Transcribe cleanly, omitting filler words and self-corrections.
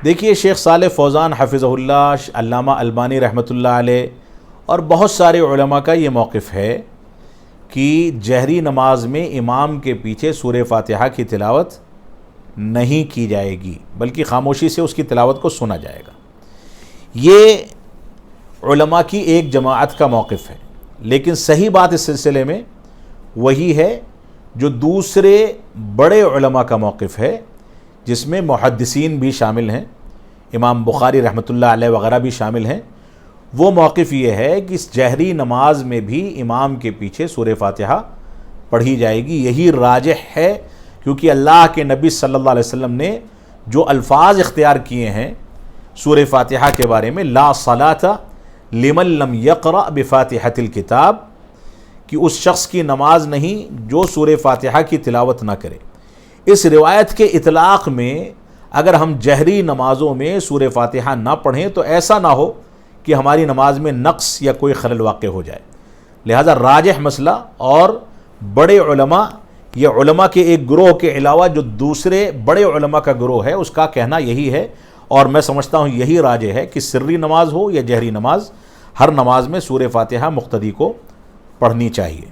دیکھیے شیخ صالح فوزان حفظہ اللہ، علامہ البانی رحمۃ اللہ علیہ اور بہت سارے علماء کا یہ موقف ہے کہ جہری نماز میں امام کے پیچھے سورہ فاتحہ کی تلاوت نہیں کی جائے گی، بلکہ خاموشی سے اس کی تلاوت کو سنا جائے گا۔ یہ علماء کی ایک جماعت کا موقف ہے، لیکن صحیح بات اس سلسلے میں وہی ہے جو دوسرے بڑے علماء کا موقف ہے، جس میں محدثین بھی شامل ہیں، امام بخاری رحمۃ اللہ علیہ وغیرہ بھی شامل ہیں۔ وہ موقف یہ ہے کہ اس جہری نماز میں بھی امام کے پیچھے سورہ فاتحہ پڑھی جائے گی۔ یہی راجح ہے، کیونکہ اللہ کے نبی صلی اللہ علیہ وسلم نے جو الفاظ اختیار کیے ہیں سورہ فاتحہ کے بارے میں، لا صلاۃ لمن لم یقرأ بفاتحۃ الکتاب، کہ اس شخص کی نماز نہیں جو سورہ فاتحہ کی تلاوت نہ کرے۔ اس روایت کے اطلاق میں اگر ہم جہری نمازوں میں سورہ فاتحہ نہ پڑھیں تو ایسا نہ ہو کہ ہماری نماز میں نقص یا کوئی خلل واقع ہو جائے۔ لہذا راجح مسئلہ اور بڑے علماء، یہ علماء کے ایک گروہ کے علاوہ جو دوسرے بڑے علماء کا گروہ ہے، اس کا کہنا یہی ہے، اور میں سمجھتا ہوں یہی راجح ہے کہ سری نماز ہو یا جہری نماز، ہر نماز میں سورہ فاتحہ مقتدی کو پڑھنی چاہیے۔